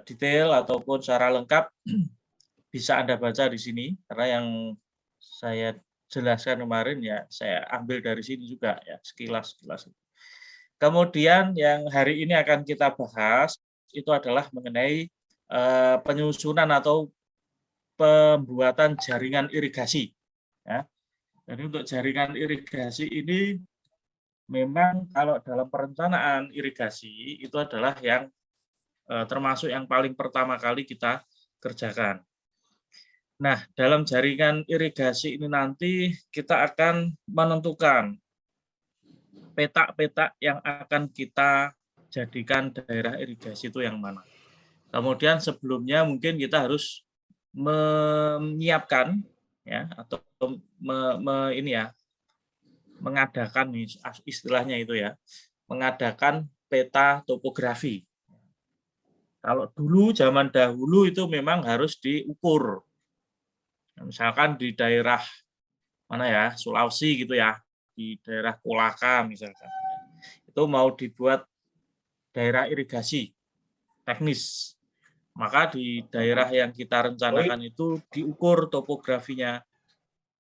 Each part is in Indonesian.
detail ataupun secara lengkap bisa Anda baca di sini, karena yang saya jelaskan kemarin ya saya ambil dari sini juga ya, sekilas-sekilas. Kemudian yang hari ini akan kita bahas itu adalah mengenai penyusunan atau pembuatan jaringan irigasi. Ya. Jadi untuk jaringan irigasi ini memang kalau dalam perencanaan irigasi itu adalah yang termasuk yang paling pertama kali kita kerjakan. Nah, dalam jaringan irigasi ini nanti kita akan menentukan peta-peta yang akan kita jadikan daerah irigasi itu yang mana. Kemudian sebelumnya mungkin kita harus menyiapkan ya atau mengadakan istilahnya itu ya, mengadakan peta topografi. Kalau dulu zaman dahulu itu memang harus diukur. Misalkan di daerah mana ya, Sulawesi gitu ya, di daerah Kolaka misalkan. Itu mau dibuat daerah irigasi teknis. Maka di daerah yang kita rencanakan itu diukur topografinya.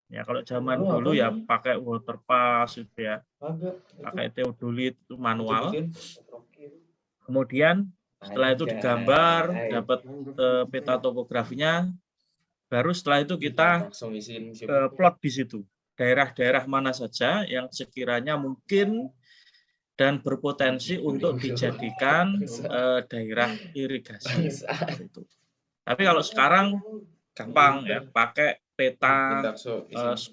Ya kalau zaman dulu ya pakai water pass itu ya, pakai teodolit itu manual. Kemudian setelah itu digambar, dapat peta topografinya, baru setelah itu kita plot di situ daerah-daerah mana saja yang sekiranya mungkin dan berpotensi untuk dijadikan daerah irigasi. Itu. Tapi kalau sekarang gampang ya, pakai peta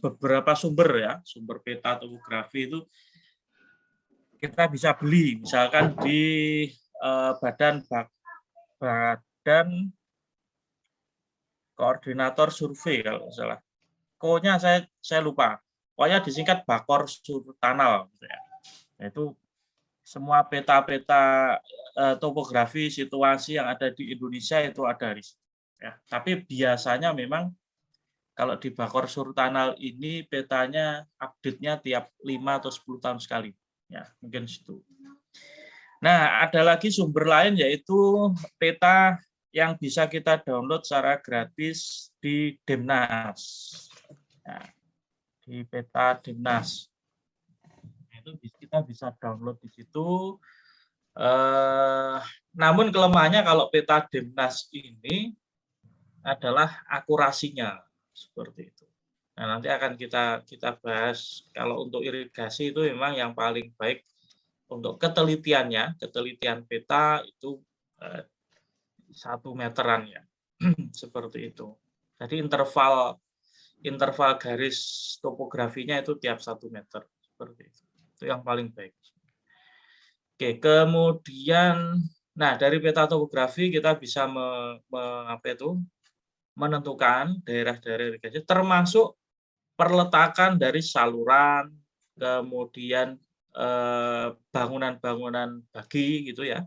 beberapa sumber ya, sumber peta topografi itu kita bisa beli, misalkan di badan koordinator survei kalau nggak salah. Ko-nya saya lupa. Pokoknya disingkat Bakor Surtanal gitu ya. Yaitu semua peta-peta topografi situasi yang ada di Indonesia itu ada di situ. Ya. Tapi biasanya memang kalau di Bakor Surtanal ini petanya update-nya tiap 5 atau 10 tahun sekali. Ya, mungkin situ. Nah, ada lagi sumber lain yaitu peta yang bisa kita download secara gratis di Demnas. Nah, di peta Demnas. Itu kita bisa download di situ. Namun kelemahannya kalau peta Demnas ini adalah akurasinya seperti itu. Nah, nanti akan kita bahas kalau untuk irigasi itu memang yang paling baik untuk ketelitiannya, ketelitian peta itu 1 meteran ya, seperti itu. Jadi interval garis topografinya itu tiap 1 meter seperti itu. Itu yang paling baik. Oke, kemudian, nah dari peta topografi kita bisa menentukan daerah-daerah irigasi, termasuk perletakan dari saluran, kemudian bangunan-bangunan bagi gitu ya,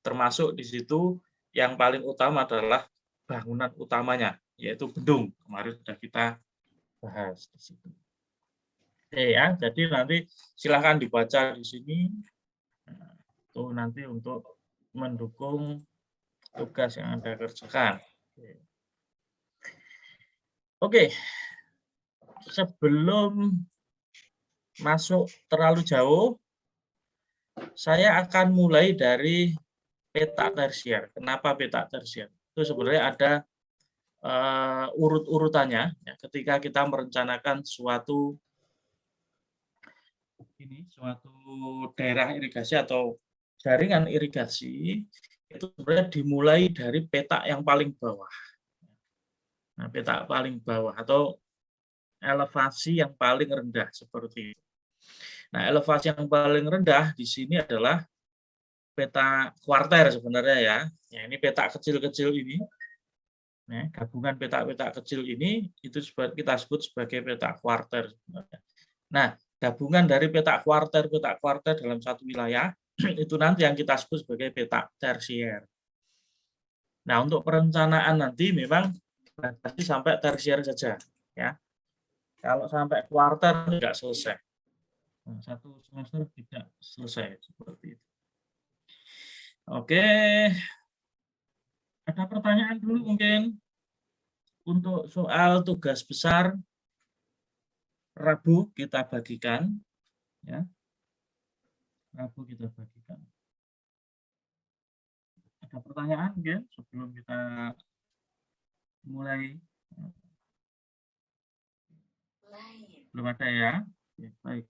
termasuk di situ yang paling utama adalah bangunan utamanya, yaitu bendung. Kemarin sudah kita bahas di situ. Oke ya, jadi nanti silakan dibaca di sini. Itu nanti untuk mendukung tugas yang Anda kerjakan. Oke. Sebelum masuk terlalu jauh, saya akan mulai dari peta tersier. Kenapa peta tersier? Itu sebenarnya ada urut-urutannya. Ya, ketika kita merencanakan suatu daerah irigasi atau jaringan irigasi, itu sebenarnya dimulai dari peta yang paling bawah. Nah, peta paling bawah atau elevasi yang paling rendah seperti itu. Nah, elevasi yang paling rendah di sini adalah peta kuarter sebenarnya ya. Ya, ini peta kecil-kecil ini. Nah, gabungan peta-peta kecil ini itu kita sebut sebagai peta kuarter. Nah, gabungan dari peta kuarter dalam satu wilayah itu nanti yang kita sebut sebagai peta tersier. Nah, untuk perencanaan nanti memang pasti sampai tersier saja ya. Kalau sampai kuarter tidak selesai. Nah, 1 semester tidak selesai seperti itu. Oke. Ada pertanyaan dulu mungkin untuk soal tugas besar Rabu kita bagikan, ya. Rabu kita bagikan. Ada pertanyaan mungkin sebelum kita mulai? Belum ada ya? Oke, baik.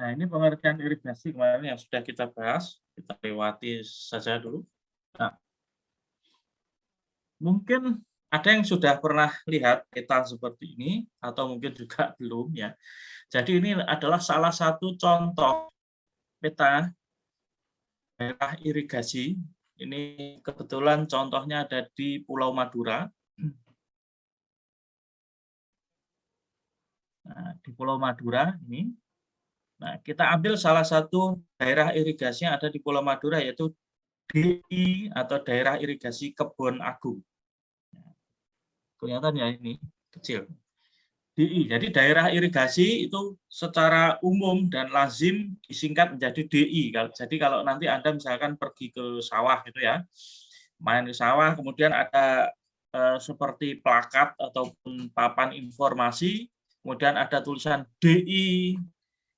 Nah, ini pengertian irigasi kemarin yang sudah kita bahas, kita lewati saja dulu. Nah, mungkin ada yang sudah pernah lihat peta seperti ini, atau mungkin juga belum ya. Jadi ini adalah salah satu contoh peta daerah irigasi. Ini kebetulan contohnya ada di Pulau Madura. Nah, di Pulau Madura ini. Nah, kita ambil salah satu daerah irigasi yang ada di Pulau Madura, yaitu DI atau Daerah Irigasi Kebon Agung. Kelihatan ya ini kecil. DI. Jadi daerah irigasi itu secara umum dan lazim disingkat menjadi DI. Jadi kalau nanti Anda misalkan pergi ke sawah gitu ya, main ke sawah, kemudian ada seperti plakat ataupun papan informasi, kemudian ada tulisan DI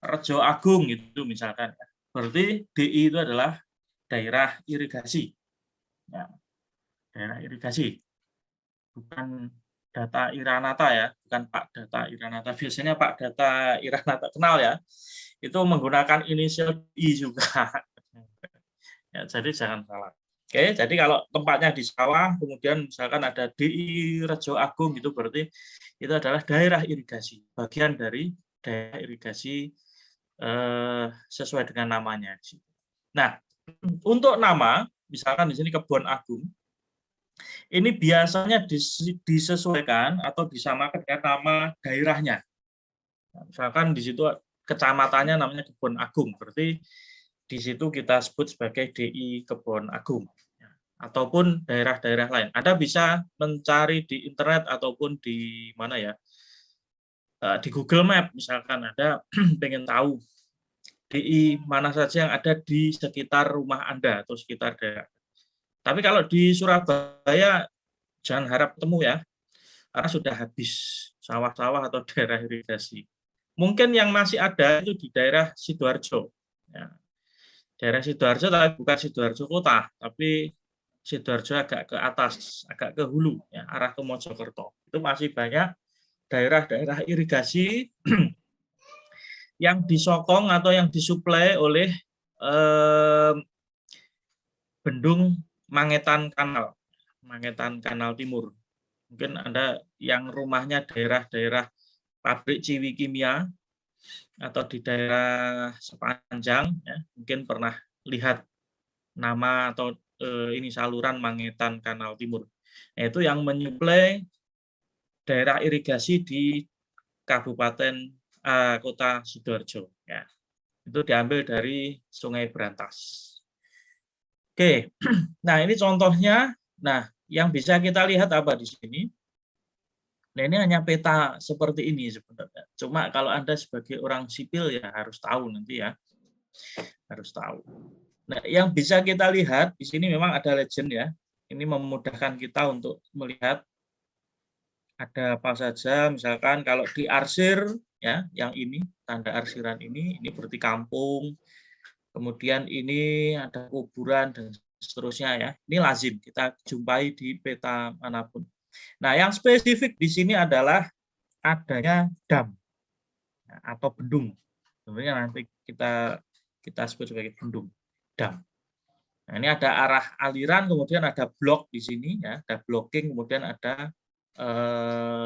Rejo Agung itu misalkan. Berarti DI itu adalah daerah irigasi. Ya, daerah irigasi. Bukan Data Iranata ya, bukan Pak Data Iranata. Biasanya Pak Data Iranata kenal ya. Itu menggunakan inisial I juga. Ya, jadi jangan salah. Oke, jadi kalau tempatnya di sawah, kemudian misalkan ada DI Rejo Agung, itu berarti itu adalah daerah irigasi, bagian dari daerah irigasi sesuai dengan namanya. Nah, untuk nama, misalkan di sini Kebon Agung, ini biasanya disesuaikan atau disamakan dengan nama daerahnya. Misalkan di situ kecamatannya namanya Kebon Agung, berarti di situ kita sebut sebagai DI Kebon Agung. Ataupun daerah-daerah lain. Anda bisa mencari di internet ataupun di mana ya, di Google Map misalkan Anda pengen tahu DI mana saja yang ada di sekitar rumah Anda atau sekitar daerah. Tapi kalau di Surabaya jangan harap ketemu ya, karena sudah habis sawah-sawah atau daerah irigasi. Mungkin yang masih ada itu di daerah Sidoarjo. Ya. Daerah Sidoarjo tapi bukan Sidoarjo kota, tapi Sidoarjo agak ke atas, agak ke hulu, ya, arah ke Mojokerto. Itu masih banyak daerah-daerah irigasi yang disokong atau yang disuplai oleh bendung Mangetan Kanal Timur. Mungkin Anda yang rumahnya daerah-daerah pabrik Ciwi Kimia atau di daerah Sepanjang, ya, mungkin pernah lihat nama atau ini saluran Mangetan Kanal Timur. Nah, itu yang menyuplai daerah irigasi di Kabupaten Kota Sidoarjo. Ya. Itu diambil dari Sungai Brantas. Oke, nah ini contohnya. Nah, yang bisa kita lihat apa di sini? Nah, ini hanya peta seperti ini sebenarnya. Cuma kalau Anda sebagai orang sipil ya harus tahu nanti ya. Harus tahu. Nah, yang bisa kita lihat di sini memang ada legend ya. Ini memudahkan kita untuk melihat ada apa saja. Misalkan kalau diarsir ya, yang ini tanda arsiran ini berarti kampung. Kemudian ini ada kuburan dan seterusnya ya. Ini lazim kita jumpai di peta manapun. Nah, yang spesifik di sini adalah adanya dam atau bendung. Sebenarnya nanti kita sebut sebagai bendung, dam. Nah, ini ada arah aliran, kemudian ada blok di sini ya, ada blocking, kemudian ada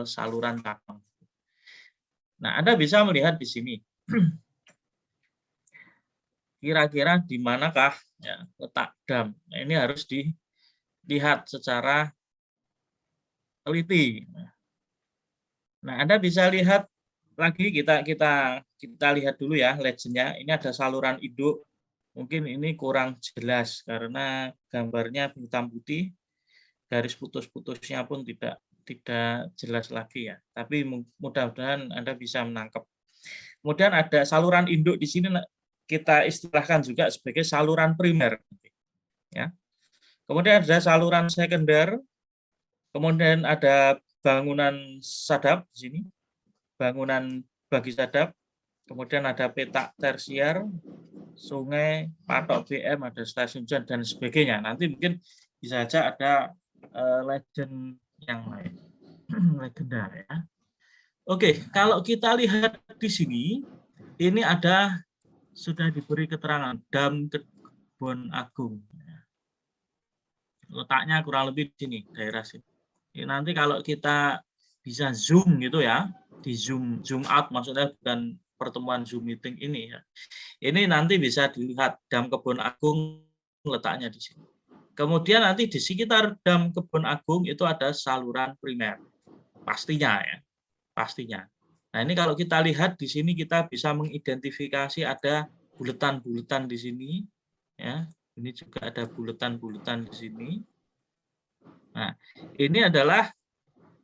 saluran cabang. Nah, Anda bisa melihat di sini. Kira-kira di manakah ya, letak dam? Nah, ini harus dilihat secara teliti. Nah, Anda bisa lihat lagi kita lihat dulu ya legendnya. Ini ada saluran induk. Mungkin ini kurang jelas karena gambarnya hitam putih, garis putus-putusnya pun tidak jelas lagi ya. Tapi mudah-mudahan Anda bisa menangkap. Kemudian ada saluran induk di sini kita istilahkan juga sebagai saluran primer. Ya. Kemudian ada saluran sekunder, kemudian ada bangunan sadap di sini, bangunan bagi sadap, kemudian ada petak tersier, sungai, patok BM, ada stasiun dan sebagainya. Nanti mungkin bisa saja ada legend yang lain, legenda ya. Oke, kalau kita lihat di sini, ini ada sudah diberi keterangan Dam Kebon Agung. Letaknya kurang lebih di sini, daerah sini. Nanti kalau kita bisa zoom gitu ya, di zoom out maksudnya bukan pertemuan Zoom meeting ini ya. Ini nanti bisa dilihat Dam Kebon Agung letaknya di sini. Kemudian nanti di sekitar Dam Kebon Agung itu ada saluran primer. Pastinya ya, pastinya. Nah, ini kalau kita lihat di sini kita bisa mengidentifikasi ada buletan-buletan di sini ya. Ini juga ada buletan-buletan di sini. Nah, ini adalah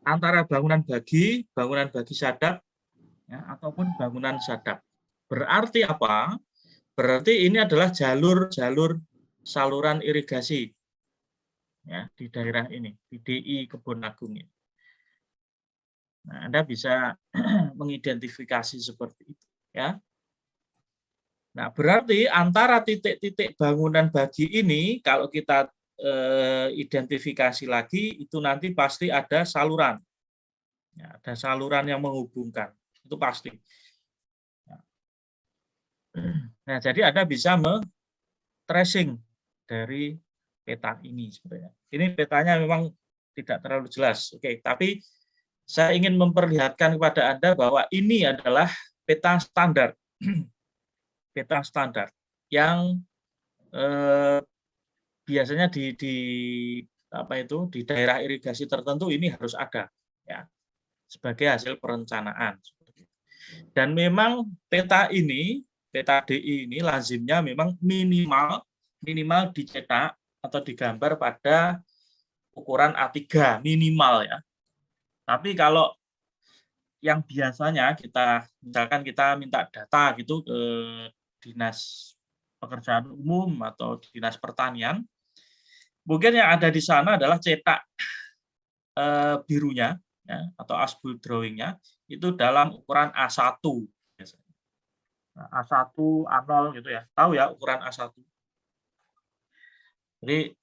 antara bangunan bagi sadap ya, ataupun bangunan sadap. Berarti apa? Berarti ini adalah jalur-jalur saluran irigasi ya di daerah ini, di DI Kebon Agung ini. Nah, Anda bisa mengidentifikasi seperti itu ya. Nah, berarti antara titik-titik bangunan bagi ini kalau kita identifikasi lagi itu nanti pasti ada saluran. Ya, ada saluran yang menghubungkan. Itu pasti. Nah, jadi Anda bisa tracing dari peta ini sebenarnya. Ini petanya memang tidak terlalu jelas. Oke, tapi saya ingin memperlihatkan kepada Anda bahwa ini adalah peta standar. Peta standar yang biasanya di daerah irigasi tertentu ini harus ada ya sebagai hasil perencanaan. Dan memang peta ini, peta DI ini lazimnya memang minimal dicetak atau digambar pada ukuran A3 minimal ya. Tapi kalau yang biasanya misalkan kita minta data gitu ke Dinas Pekerjaan Umum atau Dinas Pertanian, mungkin yang ada di sana adalah cetak birunya ya, atau asbul drawingnya itu dalam ukuran A1 biasanya. Nah, A1, A0 gitu ya. Tahu ya ukuran A1. Jadi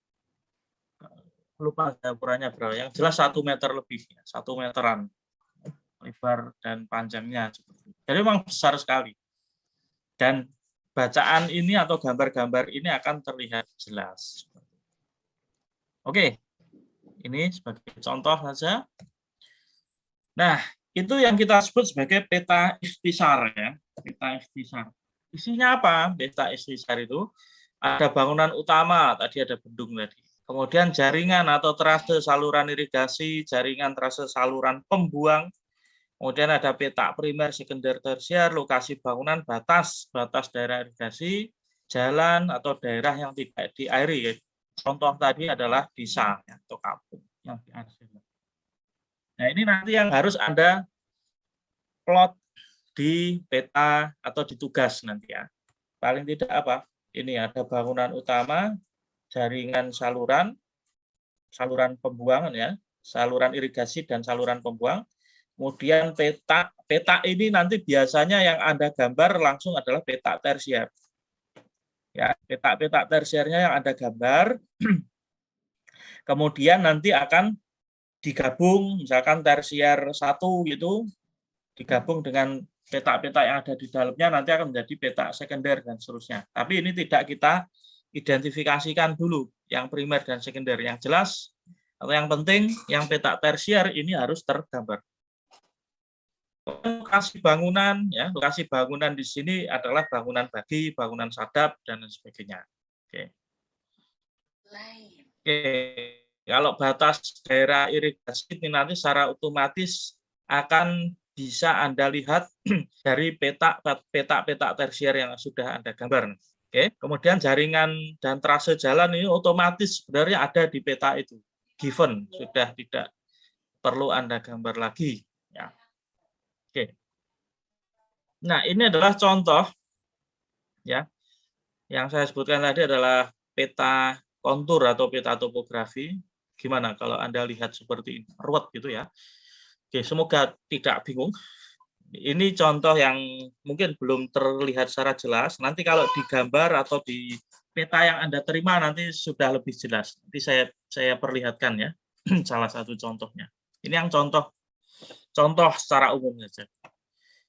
lupa ukurannya berapa. Yang jelas 1 meter lebih, 1 meteran lebar dan panjangnya. Jadi memang besar sekali. Dan bacaan ini atau gambar-gambar ini akan terlihat jelas. Oke, ini sebagai contoh saja. Nah, itu yang kita sebut sebagai peta ikhtisar ya, peta ikhtisar. Isinya apa? Peta ikhtisar itu ada bangunan utama, tadi ada bendung tadi. Kemudian jaringan atau trase saluran irigasi, jaringan trase saluran pembuang. Kemudian ada peta primer, sekunder, tersier, lokasi bangunan, batas daerah irigasi, jalan atau daerah yang tidak diairi. Contoh tadi adalah desa atau kampung yang diairi. Nah, ini nanti yang harus Anda plot di peta atau di tugas nanti ya. Paling tidak apa? Ini ada bangunan utama, jaringan saluran pembuangan ya, saluran irigasi dan saluran pembuang. Kemudian peta ini nanti biasanya yang Anda gambar langsung adalah peta tersier. Ya, peta tersiernya yang Anda gambar. Kemudian nanti akan digabung misalkan tersier 1 gitu digabung dengan peta-peta yang ada di dalamnya nanti akan menjadi peta sekunder dan seterusnya. Tapi ini tidak kita identifikasikan dulu yang primer dan sekunder. Yang jelas atau yang penting yang peta tersier ini harus tergambar. Lokasi bangunan ya, lokasi bangunan di sini adalah bangunan bagi, bangunan sadap dan sebagainya. Oke. Oke. Kalau batas daerah irigasi ini nanti secara otomatis akan bisa Anda lihat dari peta tersier yang sudah Anda gambar. Oke, kemudian jaringan dan trase jalan ini otomatis sebenarnya ada di peta itu. Given, sudah tidak perlu Anda gambar lagi. Ya. Oke. Nah, ini adalah contoh ya. Yang saya sebutkan tadi adalah peta kontur atau peta topografi. Gimana kalau Anda lihat seperti ini, ruwet gitu ya. Oke, semoga tidak bingung. Ini contoh yang mungkin belum terlihat secara jelas. Nanti kalau digambar atau di peta yang Anda terima nanti sudah lebih jelas. Nanti saya perlihatkan ya salah satu contohnya. Ini yang contoh secara umum saja.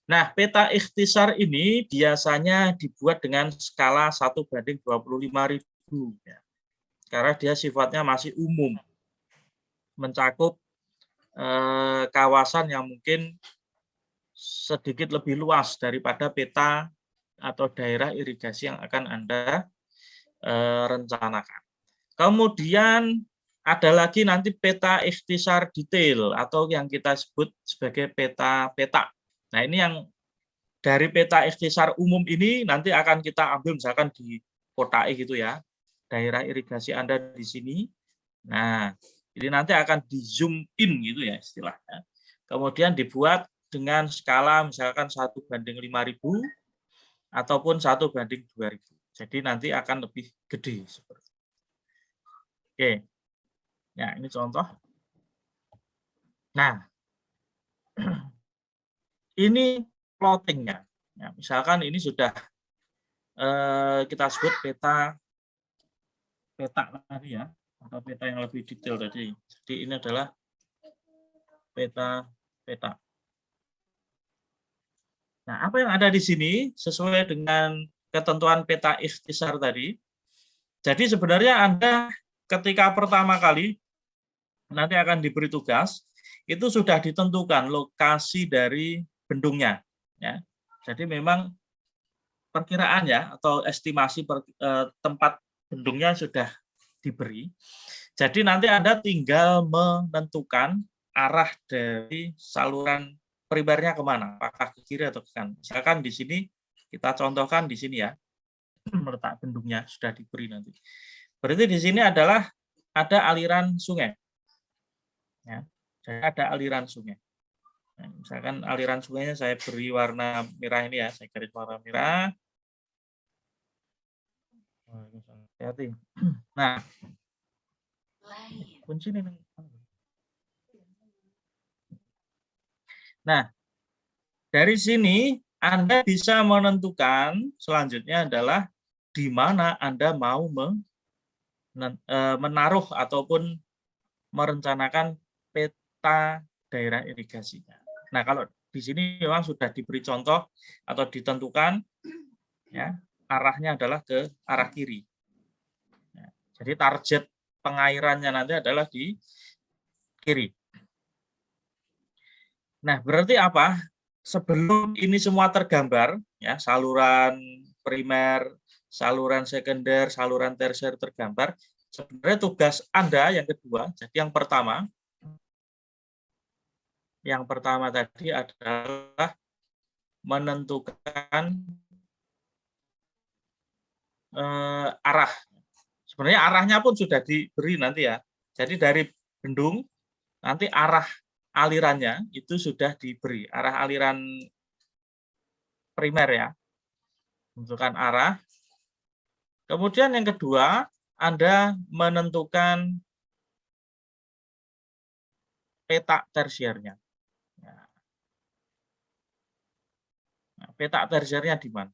Nah, peta ikhtisar ini biasanya dibuat dengan skala 1:25.000 ya. Karena dia sifatnya masih umum. Mencakup kawasan yang mungkin sedikit lebih luas daripada peta atau daerah irigasi yang akan Anda rencanakan. Kemudian ada lagi nanti peta ikhtisar detail atau yang kita sebut sebagai peta-peta. Nah, ini yang dari peta ikhtisar umum ini nanti akan kita ambil misalkan di kotai gitu ya. Daerah irigasi Anda di sini. Nah, ini nanti akan di zoom in gitu ya istilahnya. Kemudian dibuat dengan skala misalkan 1:5.000 ataupun 1:2.000. Jadi nanti akan lebih gede seperti itu. Oke. Ya, ini contoh. Nah, ini plottingnya. Ya, misalkan ini sudah kita sebut peta tadi ya, atau peta yang lebih detail tadi. Jadi ini adalah peta. Nah, apa yang ada di sini sesuai dengan ketentuan peta ikhtisar tadi. Jadi sebenarnya Anda ketika pertama kali nanti akan diberi tugas, itu sudah ditentukan lokasi dari bendungnya. Ya. Jadi memang perkiraan ya atau estimasi tempat bendungnya sudah diberi. Jadi nanti Anda tinggal menentukan arah dari saluran primernya kemana, apakah ke kiri atau ke kanan. Misalkan di sini kita contohkan di sini ya, letak bendungnya sudah diberi nanti. Berarti di sini adalah ada aliran sungai. Ya, ada aliran sungai. Nah, misalkan aliran sungainya saya beri warna merah ini ya, saya garis warna merah. Hati-hati. Nah, kunci ini. Nah, dari sini Anda bisa menentukan selanjutnya adalah di mana Anda mau menaruh ataupun merencanakan peta daerah irigasinya. Nah, kalau di sini memang sudah diberi contoh atau ditentukan ya, arahnya adalah ke arah kiri. Ya, jadi target pengairannya nanti adalah di kiri. Nah, berarti apa? Sebelum ini semua tergambar, ya saluran primer, saluran sekunder, saluran tersier tergambar, sebenarnya tugas Anda yang kedua, jadi yang pertama tadi adalah menentukan arah. Sebenarnya arahnya pun sudah diberi nanti ya. Jadi dari bendung nanti arah alirannya itu sudah diberi, arah aliran primer ya. Menentukan arah. Kemudian yang kedua, Anda menentukan peta tersiernya. Nah, peta tersiernya di mana?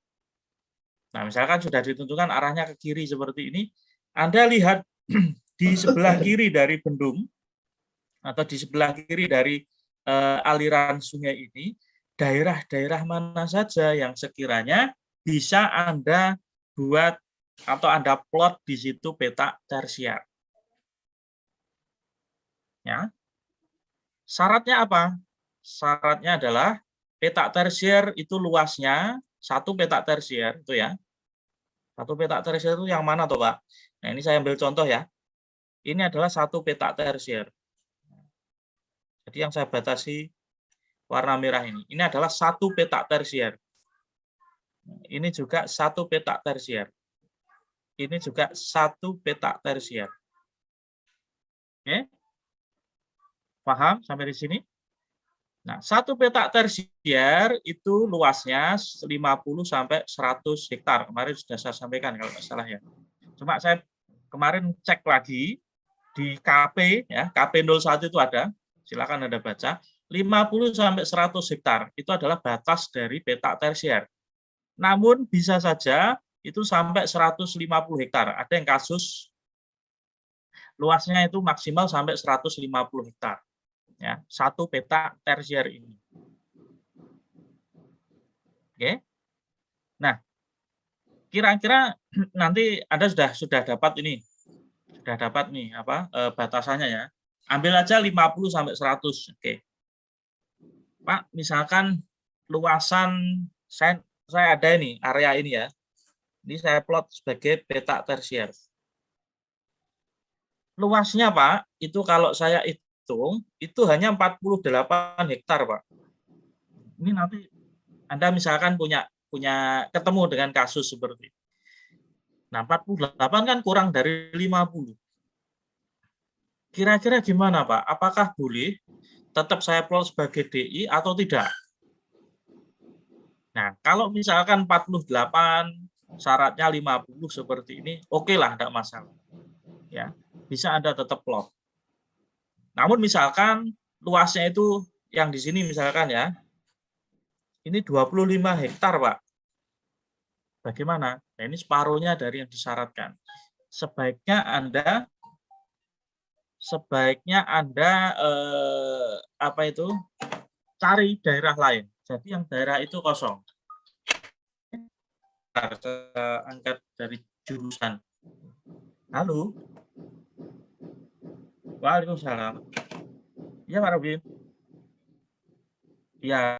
Nah, misalkan sudah ditentukan arahnya ke kiri seperti ini, Anda lihat di sebelah kiri dari bendung atau di sebelah kiri dari aliran sungai ini, daerah-daerah mana saja yang sekiranya bisa Anda buat atau Anda plot di situ peta tersier. Ya. Syaratnya apa? Syaratnya adalah peta tersier itu luasnya, satu peta tersier itu ya. Satu peta tersier itu yang mana tuh, Pak? Nah, ini saya ambil contoh ya. Ini adalah satu peta tersier. Jadi yang saya batasi warna merah ini. Ini adalah satu peta tersier. Ini juga satu peta tersier. Ini juga satu peta tersier. Oke? Paham sampai di sini? Nah, satu petak tersier itu luasnya 50 sampai 100 hektar. Kemarin sudah saya sampaikan kalau nggak salah ya. Cuma saya kemarin cek lagi di KP ya, KP01 itu ada. Silakan Anda baca. 50 sampai 100 hektar itu adalah batas dari petak tersier. Namun bisa saja itu sampai 150 hektar. Ada yang kasus luasnya itu maksimal sampai 150 hektar. Ya, satu petak tersier ini. Oke. Nah, kira-kira nanti Anda sudah dapat ini. Sudah dapat nih apa batasannya ya. Ambil aja 50 sampai 100. Oke. Pak, misalkan luasan saya ada ini, area ini ya. Ini saya plot sebagai petak tersier. Luasnya, Pak, itu kalau saya hitung itu hanya 48 hektar, Pak. Ini nanti Anda misalkan punya ketemu dengan kasus seperti itu. Nah, 48 kan kurang dari 50. Kira-kira gimana, Pak? Apakah boleh tetap saya plot sebagai DI atau tidak? Nah, kalau misalkan 48, syaratnya 50 seperti ini, oke lah, tidak masalah. Ya, bisa Anda tetap plot. Namun misalkan luasnya itu yang di sini misalkan ya, ini 25 hektar, Pak. Bagaimana? Nah, ini separuhnya dari yang disyaratkan. Sebaiknya Anda cari daerah lain. Jadi yang daerah itu kosong. Angkat dari jurusan. Halo. Waalaikumsalam. Iya, Pak Robin. Iya.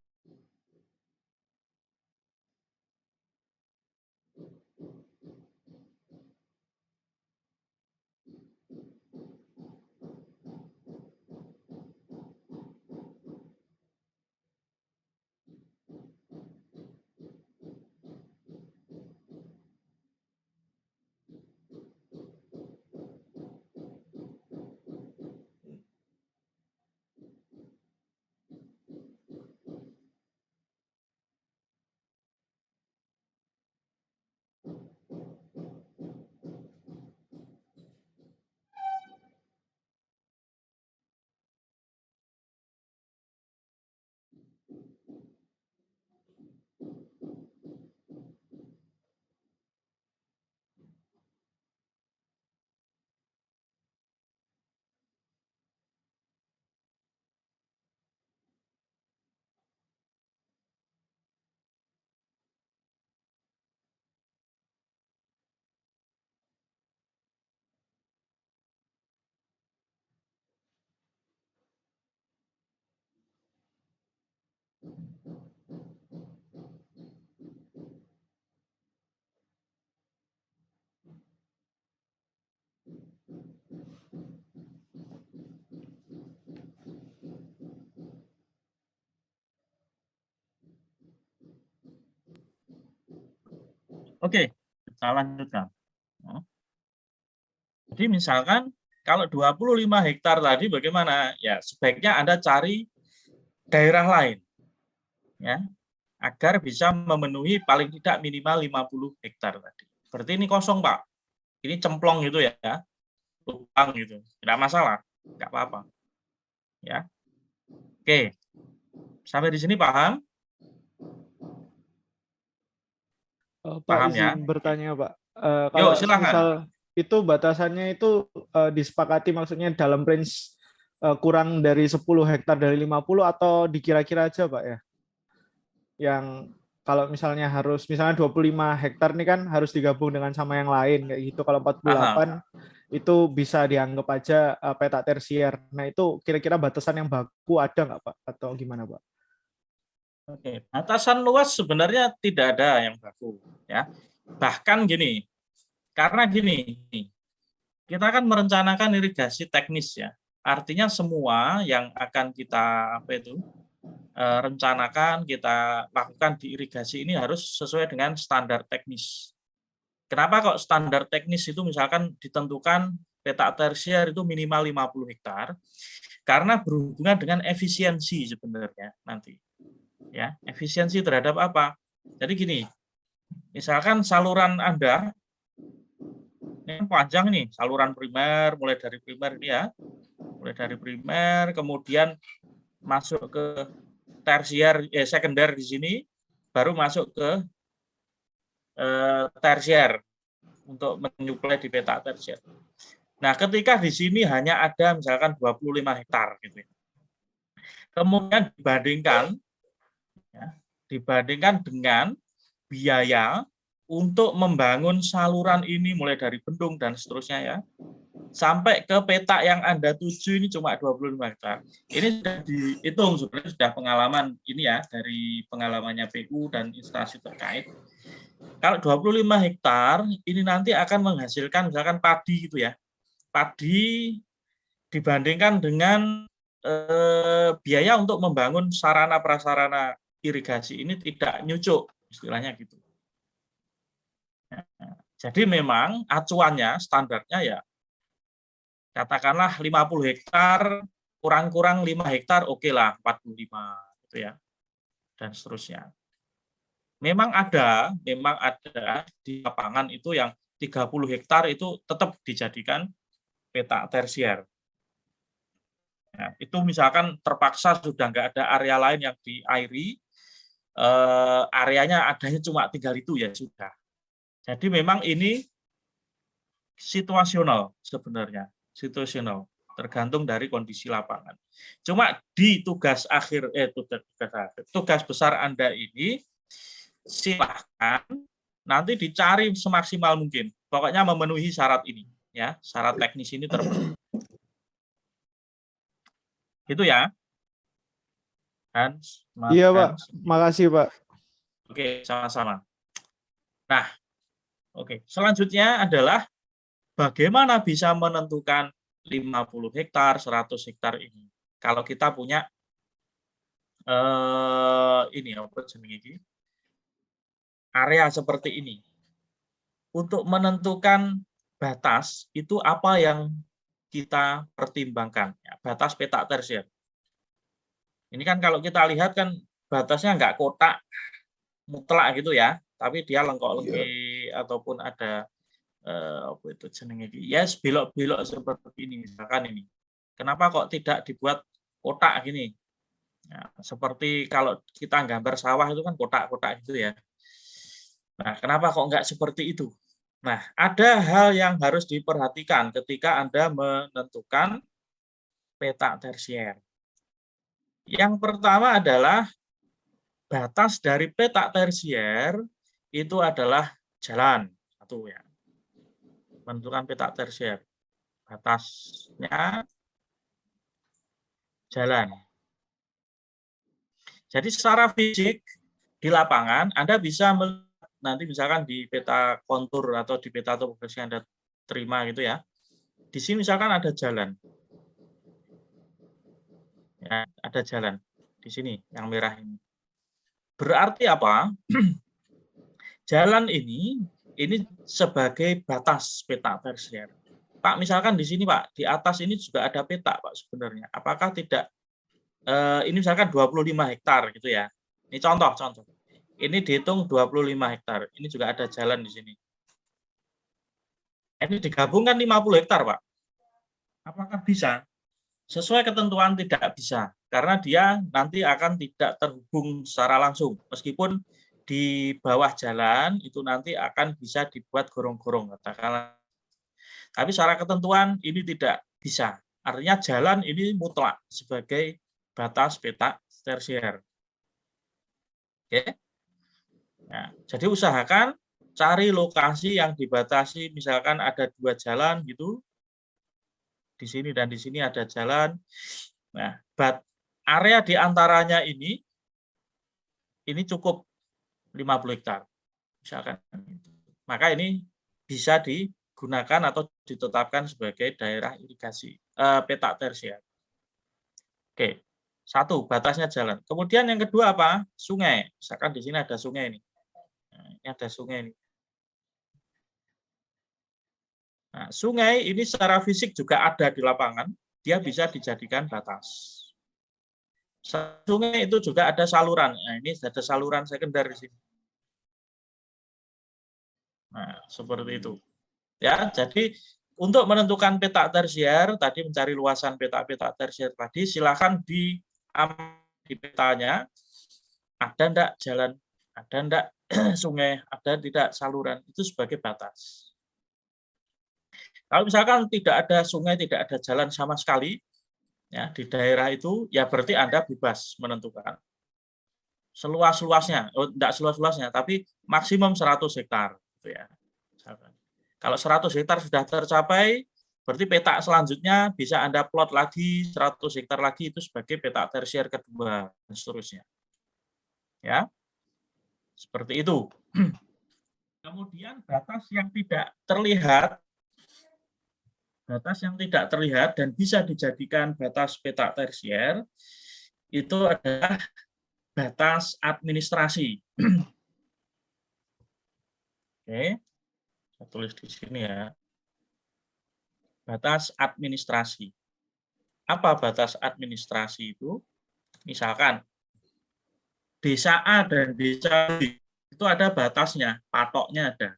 Oke, kita lanjutkan. Jadi misalkan kalau 25 hektar tadi bagaimana? Ya, sebaiknya Anda cari daerah lain ya, agar bisa memenuhi paling tidak minimal 50 hektar tadi. Berarti ini kosong, Pak. Ini cemplong gitu ya, lubang gitu. Tidak masalah, nggak apa-apa. Ya. Oke. Sampai di sini paham? Pak, Paham ya? izin bertanya, Pak. Yuk, Kalau silakan. misal itu batasannya itu disepakati maksudnya dalam range kurang dari 10 hektar dari 50 atau dikira-kira aja, Pak ya? Yang kalau misalnya misalnya 25 hektar nih kan harus digabung dengan sama yang lain kayak gitu. Kalau 48 itu bisa dianggap aja petak tersier. Nah, itu kira-kira batasan yang baku ada nggak, Pak? Atau gimana, Pak? Oke, batasan luas sebenarnya tidak ada yang baku ya. Bahkan gini, karena gini, kita kan merencanakan irigasi teknis ya. Artinya semua yang akan kita rencanakan, kita lakukan di irigasi ini harus sesuai dengan standar teknis. Kenapa kok standar teknis itu misalkan ditentukan petak tersier itu minimal 50 hektar? karena berhubungan dengan efisiensi sebenarnya nanti. Ya, efisiensi terhadap apa? Jadi gini, misalkan saluran Anda ini panjang nih, saluran primer, mulai dari primer ini ya, mulai dari primer, kemudian masuk ke tersier, sekunder di sini, baru masuk ke tersier untuk menyuplai di petak tersier. Nah, ketika di sini hanya ada misalkan 25 hektar gitu ya. Kemudian dibandingkan dengan biaya untuk membangun saluran ini mulai dari bendung dan seterusnya ya, sampai ke petak yang Anda tuju ini cuma 25 hektar. Ini sudah dihitung, sebenarnya sudah pengalaman ini ya, dari pengalamannya PU dan instansi terkait. Kalau 25 hektar, ini nanti akan menghasilkan misalkan padi gitu ya. Padi dibandingkan dengan biaya untuk membangun sarana prasarana irigasi ini tidak nyucuk, istilahnya gitu. Jadi memang acuannya, standarnya ya katakanlah 50 hektar, kurang-kurang 5 hektar, oke lah 45 gitu ya, dan seterusnya. Memang ada di lapangan itu yang 30 hektar itu tetap dijadikan petak tersier. Nah, itu misalkan terpaksa sudah nggak ada area lain yang diairi, areanya adanya cuma tinggal itu ya sudah. Jadi memang ini situasional sebenarnya, situasional, tergantung dari kondisi lapangan. Cuma di tugas besar Anda ini silahkan nanti dicari semaksimal mungkin. Pokoknya memenuhi syarat ini, ya, syarat teknis ini terpenuhi. Gitu ya, Hans. Iya, Pak. Makasih, Pak. Oke, sama-sama. Nah, oke. Selanjutnya adalah bagaimana bisa menentukan 50 hektar, 100 hektar ini. Kalau kita punya ini apa jenenge, area seperti ini. Untuk menentukan batas itu apa yang kita pertimbangkan, ya, batas petak tersier. Ini kan kalau kita lihat kan batasnya nggak kotak mutlak gitu ya, tapi dia lengkok-lengki ataupun ada apa itu jenenge iki, ya belok-belok seperti ini misalkan ini. Kenapa kok tidak dibuat kotak gini? Ya, seperti kalau kita gambar sawah itu kan kotak-kotak gitu ya. Nah, kenapa kok nggak seperti itu? Nah, ada hal yang harus diperhatikan ketika Anda menentukan petak tersier. Yang pertama adalah batas dari petak tersier itu adalah jalan. Satu ya. Menentukan petak tersier. Batasnya jalan. Jadi secara fisik di lapangan Anda bisa melihat nanti misalkan di peta kontur atau di peta topografi yang Anda terima gitu ya. Di sini misalkan ada jalan. Ya, ada jalan di sini yang merah ini. Berarti apa? Jalan ini sebagai batas petak tersier. Pak, misalkan di sini Pak, di atas ini juga ada petak Pak sebenarnya. Apakah tidak ini misalkan 25 hektar gitu ya. Ini contoh. Ini dihitung 25 hektar. Ini juga ada jalan di sini. Ini digabungkan 50 hektar, Pak. Apakah bisa? Sesuai ketentuan tidak bisa. Karena dia nanti akan tidak terhubung secara langsung. Meskipun di bawah jalan itu nanti akan bisa dibuat gorong-gorong. Tapi secara ketentuan ini tidak bisa. Artinya jalan ini mutlak sebagai batas petak tersier. Oke. Nah, jadi usahakan cari lokasi yang dibatasi, misalkan ada 2 jalan gitu. Di sini dan di sini ada jalan. Nah, area di antaranya ini cukup 50 hektar. Misalkan. Maka ini bisa digunakan atau ditetapkan sebagai daerah irigasi petak tersier. Oke. 1, batasnya jalan. Kemudian yang kedua apa? Sungai. Misalkan di sini ada sungai ini. Nah, ini ada sungai ini. Nah, sungai ini secara fisik juga ada di lapangan. dia bisa dijadikan batas. Sungai itu juga ada saluran. Nah, ini ada saluran sekunder di sini. Nah, seperti itu. Ya, jadi untuk menentukan peta tersier, tadi mencari luasan peta-peta tersier tadi, silakan di petanya, ada enggak jalan, ada enggak sungai, ada tidak saluran, itu sebagai batas. Kalau misalkan tidak ada sungai, tidak ada jalan sama sekali, ya di daerah itu, ya berarti Anda bebas menentukan seluas-luasnya, tidak seluas-luasnya, tapi maksimum 100 hektar, gitu ya. Kalau 100 hektar sudah tercapai, berarti peta selanjutnya bisa Anda plot lagi 100 hektar lagi itu sebagai peta tersier kedua dan seterusnya. Ya. Seperti itu. Kemudian batas yang tidak terlihat dan bisa dijadikan batas peta tersier itu adalah batas administrasi. Oke, saya tulis di sini ya. Batas administrasi. Apa batas administrasi itu? Misalkan desa A dan desa B itu ada batasnya, patoknya ada.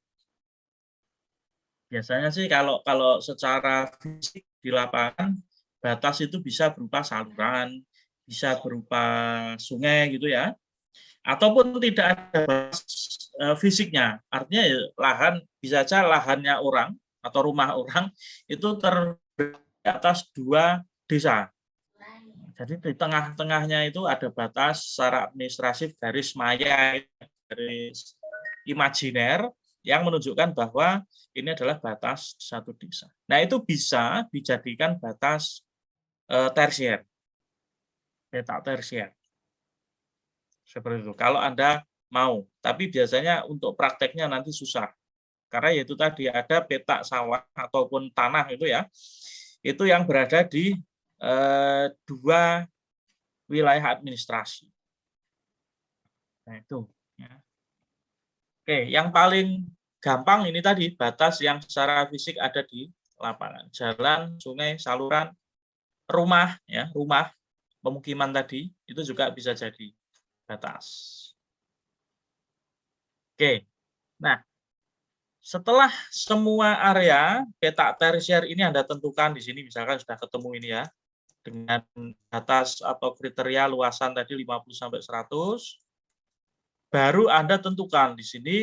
Biasanya sih kalau secara fisik di lapangan batas itu bisa berupa saluran, bisa berupa sungai gitu ya, ataupun tidak ada batas fisiknya. Artinya ya, lahan bisa saja lahannya orang atau rumah orang itu terdiri atas 2 desa. Jadi di tengah-tengahnya itu ada batas secara administratif garis maya, garis imajiner yang menunjukkan bahwa ini adalah batas satu desa. Nah, itu bisa dijadikan batas tersier, peta tersier. Seperti itu. Kalau Anda mau, tapi biasanya untuk prakteknya nanti susah. Karena yaitu tadi ada peta sawah ataupun tanah itu ya, itu yang berada di 2 wilayah administrasi. Nah, itu. Ya. Oke, yang paling gampang ini tadi batas yang secara fisik ada di lapangan, jalan, sungai, saluran, rumah, ya, rumah, pemukiman tadi itu juga bisa jadi batas. Oke, nah setelah semua area peta tersier ini Anda tentukan di sini, misalkan sudah ketemu ini ya, dengan batas atau kriteria luasan tadi 50 sampai 100, baru Anda tentukan di sini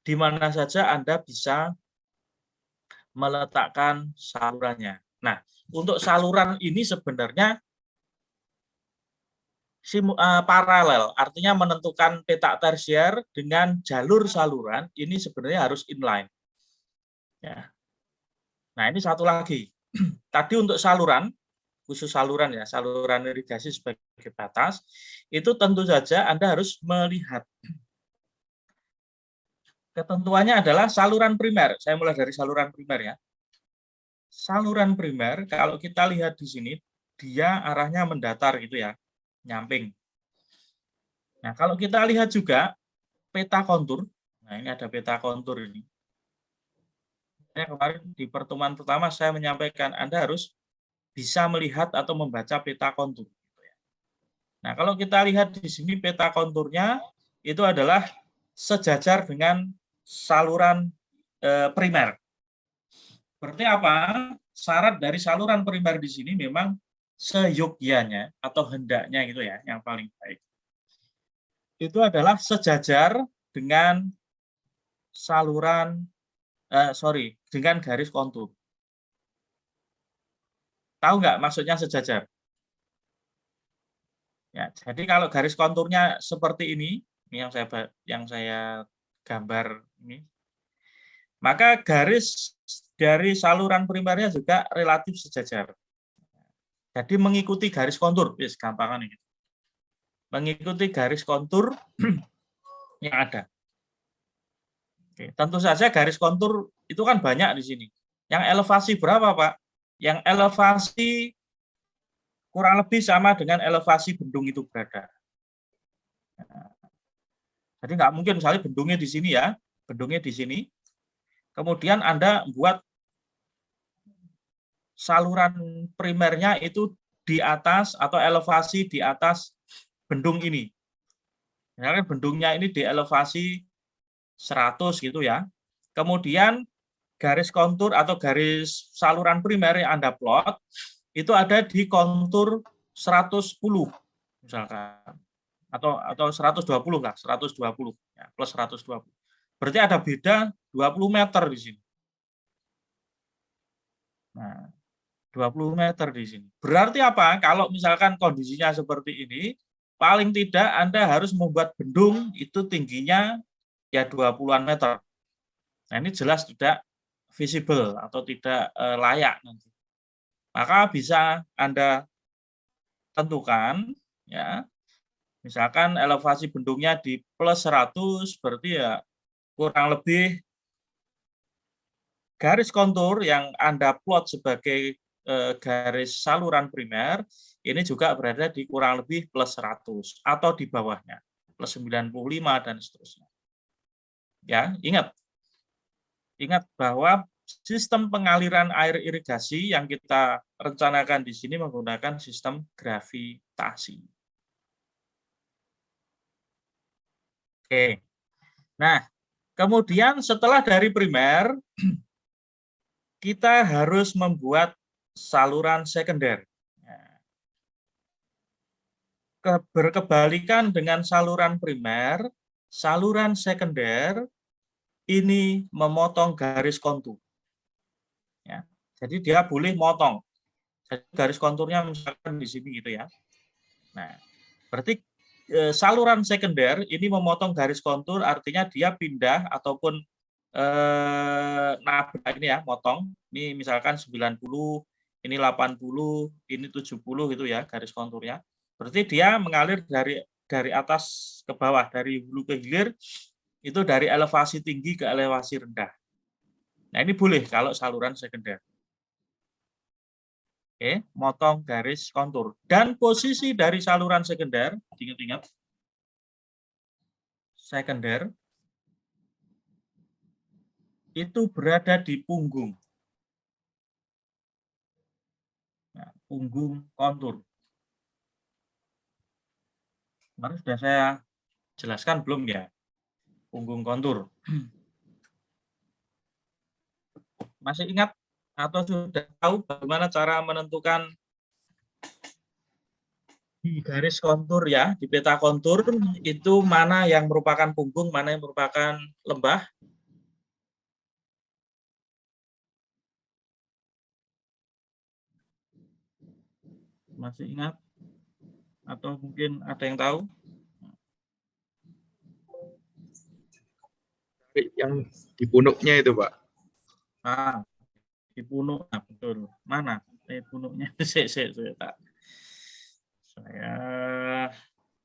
di mana saja Anda bisa meletakkan salurannya. Nah, untuk saluran ini sebenarnya paralel, artinya menentukan peta tersier dengan jalur saluran ini sebenarnya harus inline. Ya. Nah, ini satu lagi. Tadi untuk saluran, khusus saluran ya, saluran irigasi sebagai batas, itu tentu saja Anda harus melihat. Ketentuannya adalah saluran primer. Saya mulai dari saluran primer ya. Saluran primer, kalau kita lihat di sini, dia arahnya mendatar gitu ya, nyamping. Nah, kalau kita lihat juga peta kontur, nah ini ada peta kontur ini. Kemarin di pertemuan pertama saya menyampaikan Anda harus bisa melihat atau membaca peta kontur. Nah, kalau kita lihat di sini peta konturnya itu adalah sejajar dengan saluran primer. Berarti apa? Syarat dari saluran primer di sini memang seyogyanya atau hendaknya gitu ya, yang paling baik. Itu adalah sejajar dengan saluran dengan garis kontur. Tahu nggak maksudnya sejajar? Ya, jadi kalau garis konturnya seperti ini yang saya gambar ini, maka garis dari saluran primernya juga relatif sejajar. Jadi mengikuti garis kontur, gampangan ini. Mengikuti garis kontur yang ada. Oke, tentu saja garis kontur itu kan banyak di sini. Yang elevasi berapa, Pak? Yang elevasi kurang lebih sama dengan elevasi bendung itu berada. Jadi nggak mungkin misalnya bendungnya di sini ya, bendungnya di sini. Kemudian Anda buat saluran primernya itu di atas atau elevasi di atas bendung ini. Misalkan bendungnya ini di elevasi 100 gitu ya. Kemudian garis kontur atau garis saluran primer yang Anda plot itu ada di kontur 110 misalkan. Atau 120 lah, 120 ya, plus 120. Berarti ada beda 20 meter di sini. Nah, 20 meter di sini. Berarti apa? Kalau misalkan kondisinya seperti ini, paling tidak Anda harus membuat bendung itu tingginya ya 20-an meter. Nah, ini jelas tidak visible atau tidak layak nanti. Maka bisa Anda tentukan ya. Misalkan elevasi bendungnya di plus 100 berarti ya kurang lebih garis kontur yang Anda plot sebagai garis saluran primer ini juga berada di kurang lebih plus 100 atau di bawahnya plus 95 dan seterusnya. Ya, ingat bahwa sistem pengaliran air irigasi yang kita rencanakan di sini menggunakan sistem gravitasi. Oke. Nah, kemudian setelah dari primer kita harus membuat saluran sekunder. Berkebalikan dengan saluran primer, saluran sekunder ini memotong garis kontur. Ya, jadi dia boleh motong. Jadi garis konturnya misalkan di sini gitu ya. Nah, berarti saluran sekunder ini memotong garis kontur, artinya dia pindah ataupun nabrak ini ya, motong. Ini misalkan 90, ini 80, ini 70 gitu ya garis konturnya. Berarti dia mengalir dari atas ke bawah, dari hulu ke hilir itu dari elevasi tinggi ke elevasi rendah. Nah, ini boleh kalau saluran sekunder. Oke, motong garis kontur. Dan posisi dari saluran sekunder, ingat-ingat, sekunder itu berada di punggung. Nah, punggung kontur. Kemarin sudah saya jelaskan belum ya? Punggung kontur. Masih ingat atau sudah tahu bagaimana cara menentukan di garis kontur ya, di peta kontur itu mana yang merupakan punggung, mana yang merupakan lembah? Masih ingat? Atau mungkin ada yang tahu? Yang di punuknya itu, Pak. Ah, di punuk, nah, betul. Mana? Punuknya saya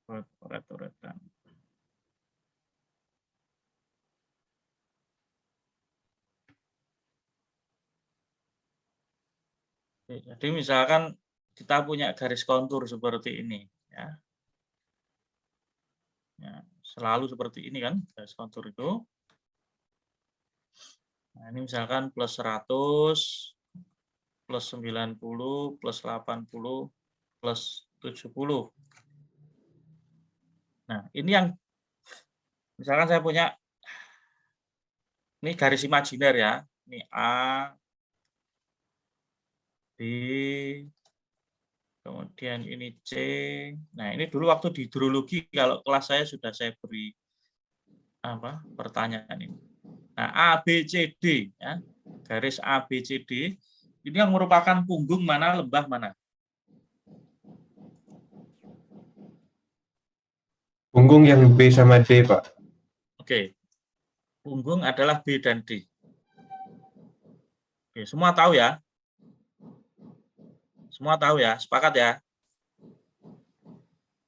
buat coret-coretan. Jadi misalkan kita punya garis kontur seperti ini, ya. Ya, selalu seperti ini kan garis kontur itu. Nah, ini misalkan plus 100, plus 90, plus 80, plus 70. Nah, ini yang misalkan saya punya ini garis imajiner ya. Ini A, B, kemudian ini C. Nah, ini dulu waktu di hidrologi kalau kelas sudah saya beri pertanyaan ini. Nah, A, B, C, D ya. Garis A, B, C, D ini yang merupakan punggung mana, lembah mana? Punggung yang B sama D, Pak. Oke. Punggung adalah B dan D. Oke, semua tahu ya? Semua tahu ya? Sepakat ya?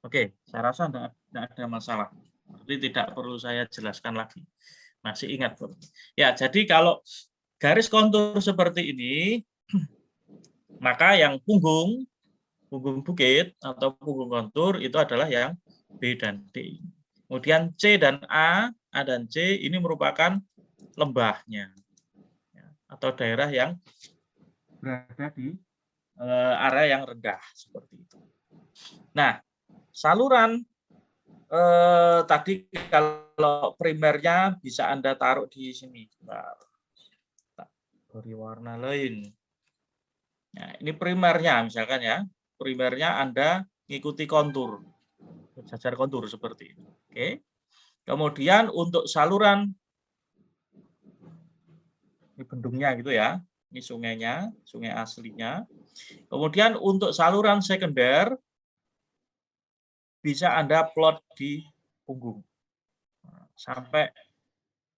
Oke, saya rasa tidak ada masalah. Berarti tidak perlu saya jelaskan lagi. Masih ingat, Bro. Ya, jadi kalau garis kontur seperti ini, maka yang punggung bukit atau punggung kontur itu adalah yang B dan D. Kemudian C dan A dan C ini merupakan lembahnya atau daerah yang berada di area yang rendah seperti itu. Nah, saluran tadi kalau primernya bisa Anda taruh di sini. Tak beri warna lain. Nah, ini primernya misalkan ya. Primernya Anda mengikuti kontur. Sejajar kontur seperti ini. Oke. Kemudian untuk saluran ini bendungnya gitu ya. Ini sungainya, sungai aslinya. Kemudian untuk saluran sekunder bisa Anda plot di punggung. Sampai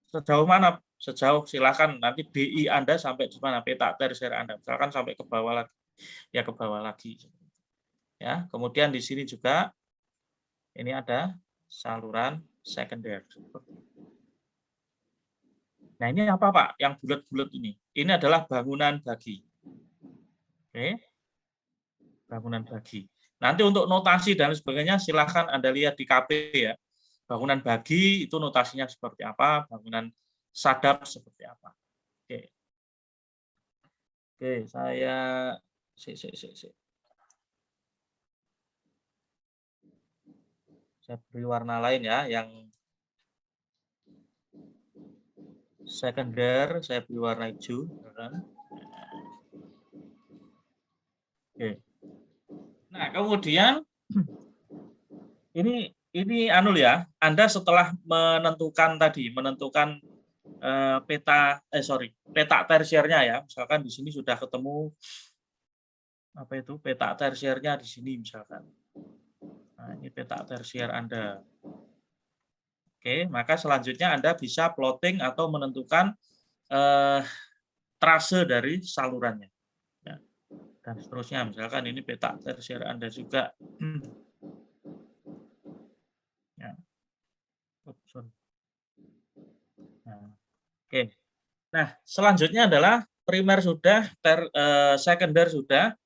sejauh mana? Sejauh silakan nanti BI Anda sampai di mana? Peta tersier Anda. Misalkan sampai ke bawah lagi. Ya ke bawah lagi. Ya, kemudian di sini juga ini ada saluran sekunder. Nah, ini apa, Pak? Yang bulat-bulat ini. Ini adalah bangunan bagi. Oke. Bangunan bagi. Nanti untuk notasi dan sebagainya silahkan Anda lihat di KP ya. Bangunan bagi itu notasinya seperti apa, bangunan sadap seperti apa. Oke. Oke, saya beri warna lain ya, yang sekunder saya beri warna hijau. Oke. Nah, kemudian ini anu ya, Anda setelah menentukan peta tersiernya ya. Misalkan di sini sudah ketemu apa itu peta tersiernya di sini misalkan. Nah, ini peta tersier Anda. Oke, maka selanjutnya Anda bisa plotting atau menentukan trase dari salurannya. Ya. Dan seterusnya, misalkan ini peta tersier Anda juga. Ya. Nah, oke. Nah, selanjutnya adalah primer sudah, sekunder sudah,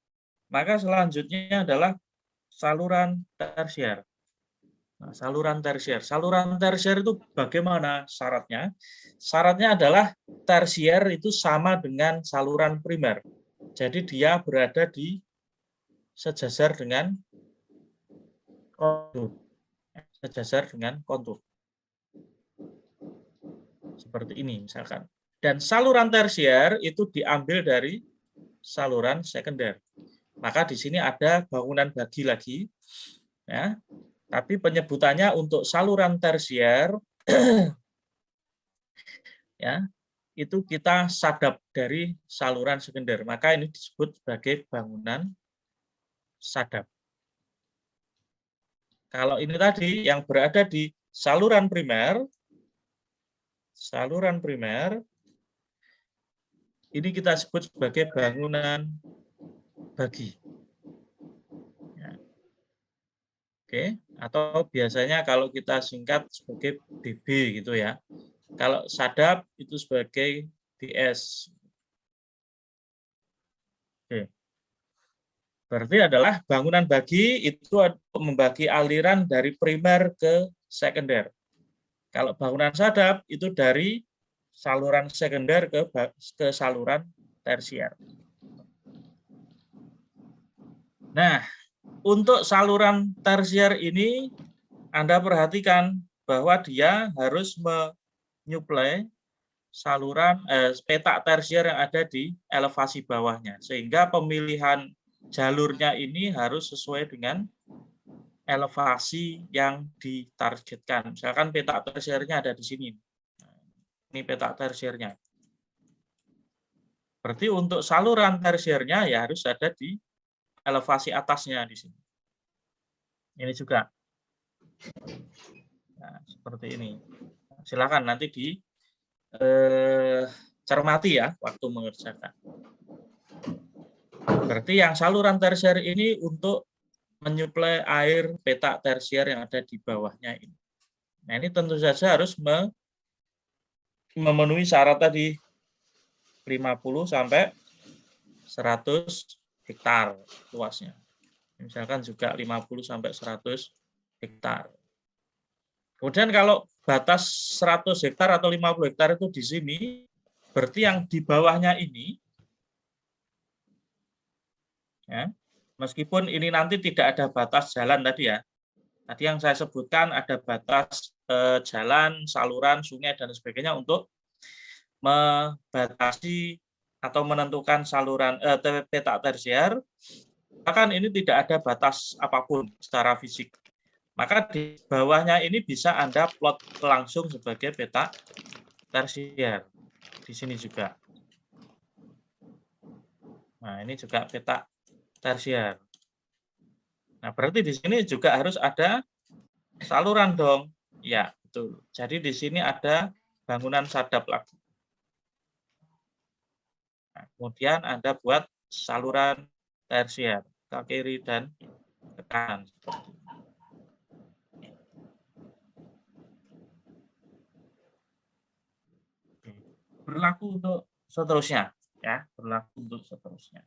maka selanjutnya adalah saluran tersier. Nah, saluran tersier itu bagaimana syaratnya? Syaratnya adalah tersier itu sama dengan saluran primer. Jadi dia berada di sejajar dengan kontur. Sejajar dengan kontur. Seperti ini misalkan. Dan saluran tersier itu diambil dari saluran sekunder. Maka di sini ada bangunan bagi lagi. Ya. Tapi penyebutannya untuk saluran tersier ya, itu kita sadap dari saluran sekunder. Maka ini disebut sebagai bangunan sadap. Kalau ini tadi yang berada di saluran primer ini kita sebut sebagai bangunan bagi. Ya. Oke, atau biasanya kalau kita singkat sebagai BB gitu ya. Kalau sadap itu sebagai DS. Oke. Berarti adalah bangunan bagi itu membagi aliran dari primer ke sekunder. Kalau bangunan sadap itu dari saluran sekunder ke saluran tersier. Nah, untuk saluran tersier ini Anda perhatikan bahwa dia harus menyuplai saluran peta tersier yang ada di elevasi bawahnya, sehingga pemilihan jalurnya ini harus sesuai dengan elevasi yang ditargetkan. Misalkan peta tersiernya ada di sini. Ini peta tersiernya. Berarti untuk saluran tersiernya ya harus ada di elevasi atasnya di sini. Ini juga. Nah, seperti ini. Silakan nanti cermati ya waktu mengerjakan. Berarti yang saluran tersier ini untuk menyuplai air peta tersier yang ada di bawahnya ini. Nah, ini tentu saja harus memenuhi syarat tadi 50 sampai 100 hektar luasnya. Misalkan juga 50 sampai 100 hektar. Kemudian kalau batas 100 hektar atau 50 hektar itu di sini, berarti yang di bawahnya ini Ya. Meskipun ini nanti tidak ada batas jalan tadi ya. Tadi yang saya sebutkan ada batas jalan, saluran, sungai, dan sebagainya untuk membatasi atau menentukan saluran peta tersier. Bahkan ini tidak ada batas apapun secara fisik. Maka di bawahnya ini bisa Anda plot langsung sebagai peta tersier. Di sini juga. Nah, ini juga peta tersier. Nah, berarti di sini juga harus ada saluran dong. Ya, betul. Jadi di sini ada bangunan sadap lagi. Nah, kemudian Anda buat saluran tersier ke kiri dan ke kanan. Berlaku untuk seterusnya, ya, berlaku untuk seterusnya.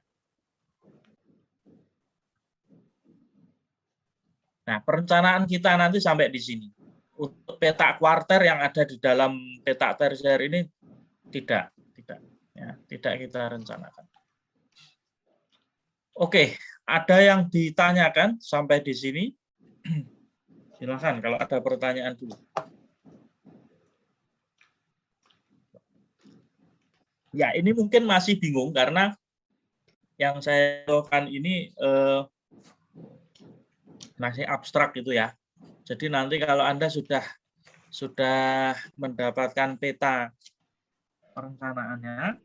Nah, perencanaan kita nanti sampai di sini. Untuk peta kuarter yang ada di dalam peta tersier ini tidak kita rencanakan. Oke, ada yang ditanyakan sampai di sini? Silakan kalau ada pertanyaan dulu. Ya, ini mungkin masih bingung karena yang saya lakukan ini masih abstrak gitu ya. Jadi nanti kalau Anda sudah mendapatkan peta perencanaannya,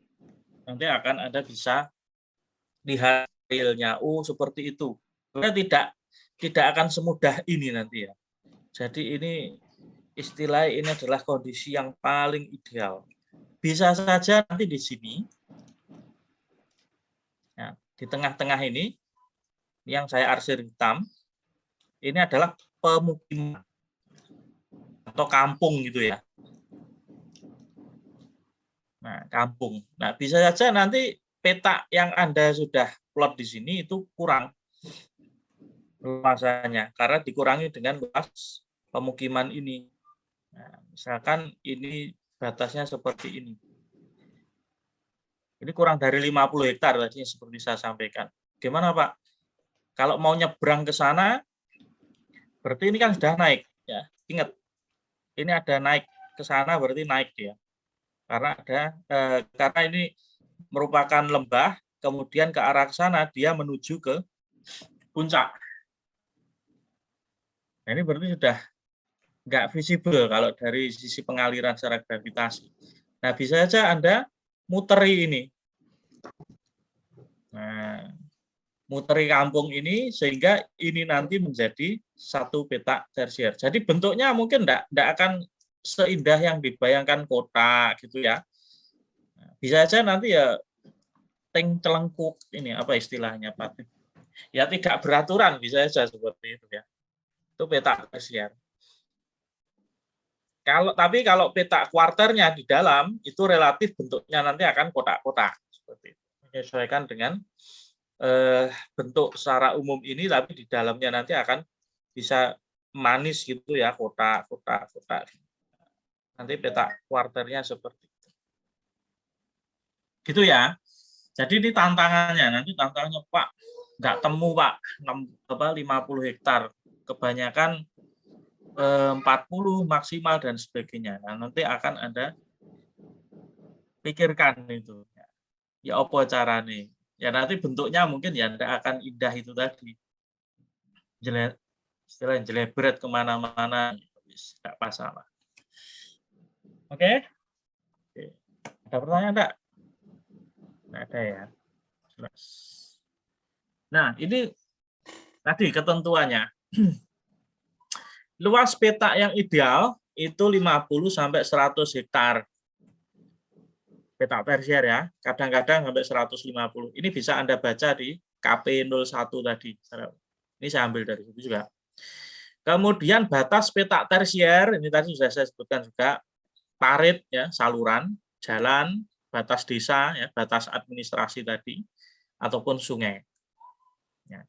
nanti akan Anda bisa lihat realnya. Oh, seperti itu. Sebenarnya tidak akan semudah ini nanti ya. Jadi ini istilah ini adalah kondisi yang paling ideal. Bisa saja nanti di sini, ya, di tengah-tengah ini, yang saya arsir hitam, ini adalah pemukiman atau kampung gitu ya. Nah, kampung. Nah, bisa saja nanti peta yang Anda sudah plot di sini itu kurang luasannya karena dikurangi dengan luas pemukiman ini. Nah, misalkan ini batasnya seperti ini. Ini kurang dari 50 hektar tadi seperti saya sampaikan. Gimana Pak? Kalau mau nyebrang ke sana, berarti ini kan sudah naik. Ya, ingat, ini ada naik ke sana berarti naik dia. Karena ini merupakan lembah, kemudian ke arah sana dia menuju ke puncak. Nah, ini berarti sudah nggak visible kalau dari sisi pengaliran secara gravitasi. Nah, bisa saja Anda muteri ini. Nah, muteri kampung ini sehingga ini nanti menjadi satu peta tersier. Jadi bentuknya mungkin enggak akan seindah yang dibayangkan kota gitu ya. Bisa saja nanti ya celengkuk ini apa istilahnya Pak? Ya tidak beraturan bisa saja seperti itu ya. Itu peta tersier. Tapi kalau peta kuarternya di dalam itu relatif bentuknya nanti akan kotak-kotak seperti itu. Menyesuaikan dengan bentuk secara umum ini, tapi di dalamnya nanti akan bisa manis gitu ya, kotak. Nanti peta kuarternya seperti itu. Gitu ya. Jadi ini tantangannya. Nanti tantangannya Pak, nggak temu Pak 50 hektar. Kebanyakan 40 maksimal dan sebagainya. Nah, nanti akan Anda pikirkan itu. Ya apa caranya? Ya nanti bentuknya mungkin ya tidak akan indah itu tadi. Istilah jelebret kemana-mana, tidak masalah. Oke? Ada pertanyaan enggak? Tidak ada ya. Jelas. Nah, ini tadi ketentuannya. Luas peta yang ideal itu 50 sampai 100 hektar. Peta tersier ya. Kadang-kadang sampai 150. Ini bisa Anda baca di KP01 tadi. Ini saya ambil dari situ juga. Kemudian batas peta tersier, ini tadi sudah saya sebutkan juga, parit ya, saluran, jalan, batas desa ya, batas administrasi tadi, ataupun sungai. Ya.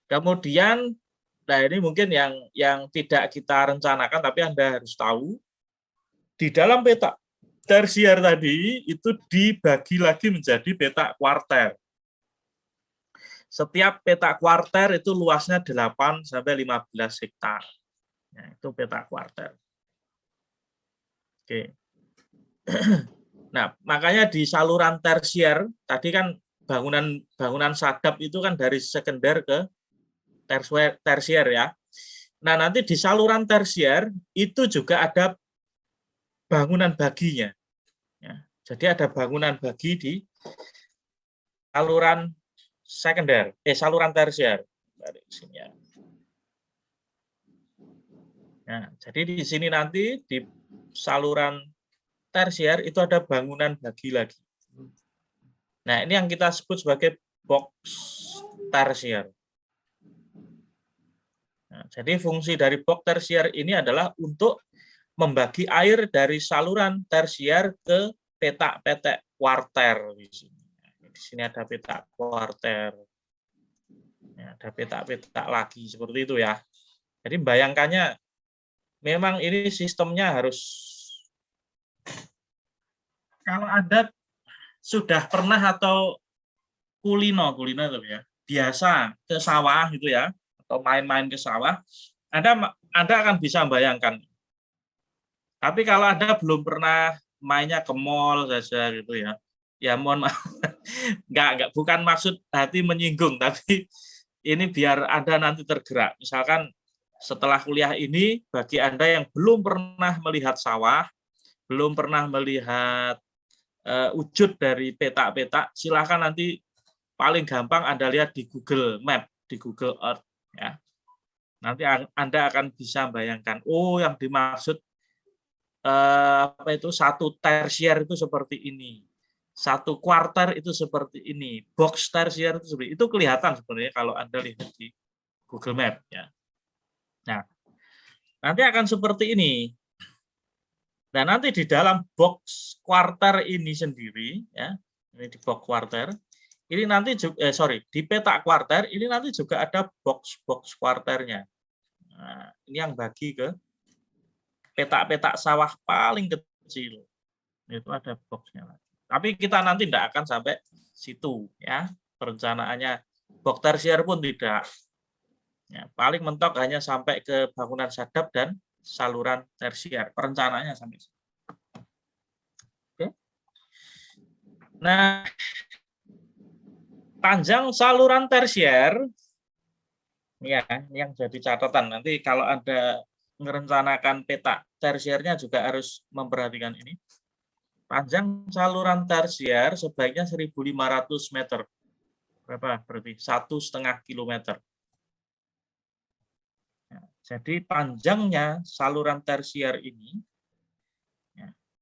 Kemudian, nah ini mungkin yang tidak kita rencanakan, tapi Anda harus tahu, di dalam peta tersier tadi itu dibagi lagi menjadi peta kuarter. Setiap peta kuarter itu luasnya 8 sampai 15 hektar. Nah, itu peta kuarter. Oke. Nah, makanya di saluran tersier tadi kan bangunan sadap itu kan dari sekunder ke tersier ya. Nah, nanti di saluran tersier itu juga ada bangunan baginya. Ya, jadi ada bangunan bagi di saluran sekunder, saluran tersier. Dari sini ya. Nah, jadi di sini nanti di saluran tersier itu ada bangunan bagi lagi. Nah, ini yang kita sebut sebagai box tersier. Nah, jadi fungsi dari box tersier ini adalah untuk membagi air dari saluran tersier ke petak-petak kuarter di sini. Di sini ada petak kuarter. Ya, ada petak-petak lagi seperti itu ya. Jadi bayangkannya memang ini sistemnya harus, kalau Anda sudah pernah atau kulino itu ya, biasa ke sawah gitu ya, atau main-main ke sawah, Anda akan bisa membayangkan. Tapi kalau Anda belum pernah mainnya ke mall saja gitu ya, ya mohon maaf, bukan maksud hati menyinggung, tapi ini biar Anda nanti tergerak. Misalkan setelah kuliah ini, bagi Anda yang belum pernah melihat sawah, belum pernah melihat wujud dari petak-petak, silahkan nanti paling gampang Anda lihat di Google Map, di Google Earth. Ya. Nanti Anda akan bisa bayangkan, oh yang dimaksud satu tersier itu seperti ini. Satu kuarter itu seperti ini. Box tersier itu seperti itu kelihatan sebenarnya kalau Anda lihat di Google Map. Ya. Nah, nanti akan seperti ini. Nah, nanti di dalam box kuarter ini sendiri, ya, ini di box kuarter, ini nanti juga, di petak kuarter ini nanti juga ada box kuarternya. Nah, ini yang bagi ke petak-petak sawah paling kecil, itu ada boxnya lagi. Tapi kita nanti tidak akan sampai situ, ya, perencanaannya box tersier pun tidak. Ya, paling mentok hanya sampai ke bangunan sadap dan saluran tersier. Perencanaannya sampai situ. Oke. Nah, panjang saluran tersier, ya, yang jadi catatan. Nanti kalau Anda merencanakan peta tersiernya juga harus memperhatikan ini. Panjang saluran tersier sebaiknya 1.500 meter. Berapa? Berarti 1,5 kilometer. Jadi panjangnya saluran tersier ini